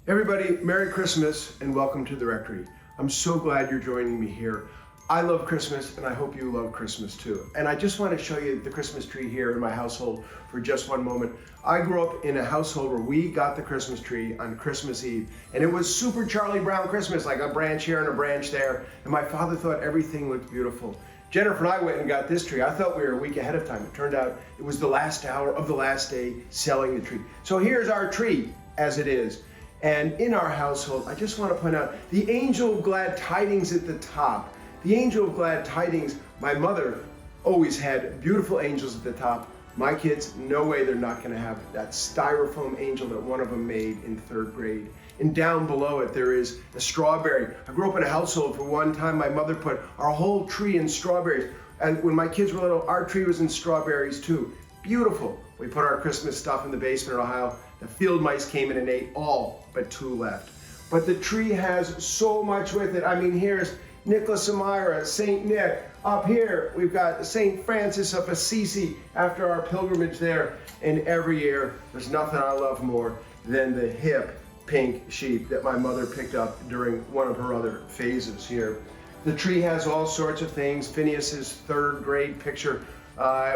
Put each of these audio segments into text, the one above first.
Everybody, Merry Christmas and welcome to the Rectory. I'm so glad you're joining me here. I love Christmas and I hope you love Christmas too. And I just want to show you the Christmas tree here in my household for just one moment. I grew up in a household where we got the Christmas tree on Christmas Eve, and it was super Charlie Brown Christmas, like a branch here and a branch there, and my father thought everything looked beautiful. Jennifer and I went and got this tree. I thought we were a week ahead of time. It turned out it was the last hour of the last day selling the tree. So here's our tree as it is. And in our household, I just want to point out the angel of glad tidings at the top. The angel of glad tidings, my mother always had beautiful angels at the top. My kids, no way they're not going to have that styrofoam angel that one of them made in 3rd grade. And down below it, there is a strawberry. I grew up in a household for one time, my mother put our whole tree in strawberries. And when my kids were little, our tree was in strawberries too. Beautiful. We put our Christmas stuff in the basement in Ohio. The field mice came in and ate all but 2 left. But the tree has so much with it. I mean, here's Nicholas and Myra, St. Nick. Up here, we've got St. Francis of Assisi after our pilgrimage there. And every year, there's nothing I love more than the hip pink sheep that my mother picked up during one of her other phases here. The tree has all sorts of things. Phineas's 3rd grade picture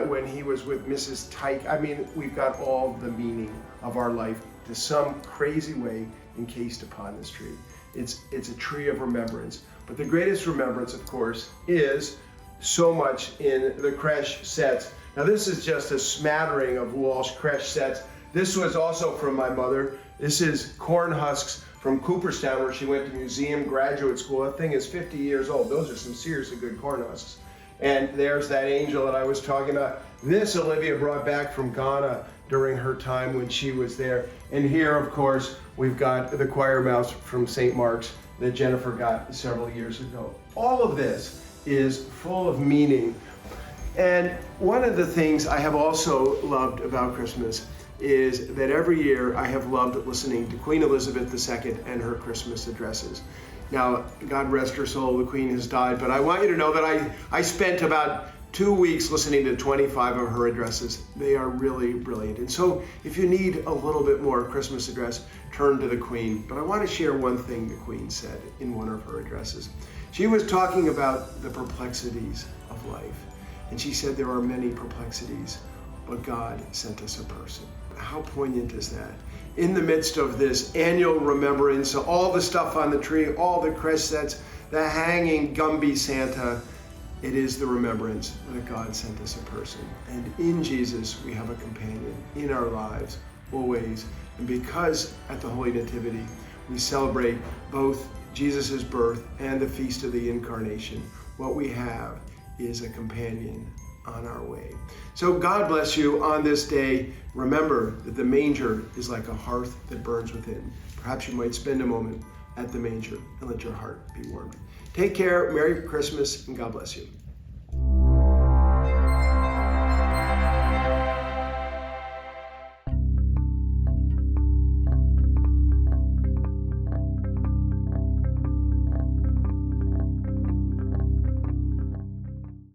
when he was with Mrs. Tyke. I mean, we've got all the meaning of our life to some crazy way encased upon this tree. It's a tree of remembrance. But the greatest remembrance, of course, is so much in the creche sets. Now, this is just a smattering of Walsh creche sets. This was also from my mother. This is corn husks from Cooperstown, where she went to museum graduate school. That thing is 50 years old. Those are some seriously good corn husks. And there's that angel that I was talking about. This Olivia brought back from Ghana during her time when she was there. And here, of course, we've got the choir mouse from St. Mark's that Jennifer got several years ago. All of this is full of meaning. And one of the things I have also loved about Christmas is that every year I have loved listening to Queen Elizabeth II and her Christmas addresses. Now, God rest her soul, the Queen has died, but I want you to know that I spent about 2 weeks listening to 25 of her addresses. They are really brilliant. And so if you need a little bit more Christmas address, turn to the Queen. But I want to share one thing the Queen said in one of her addresses. She was talking about the perplexities of life. And she said there are many perplexities, but God sent us a person. How poignant is that? In the midst of this annual remembrance, all the stuff on the tree, all the creche sets, the hanging Gumby Santa, it is the remembrance that God sent us a person. And in Jesus, we have a companion in our lives, always. And because at the Holy Nativity, we celebrate both Jesus' birth and the Feast of the Incarnation, what we have is a companion on our way. So God bless you on this day. Remember that the manger is like a hearth that burns within. Perhaps you might spend a moment at the manger and let your heart be warmed. Take care, Merry Christmas, and God bless you.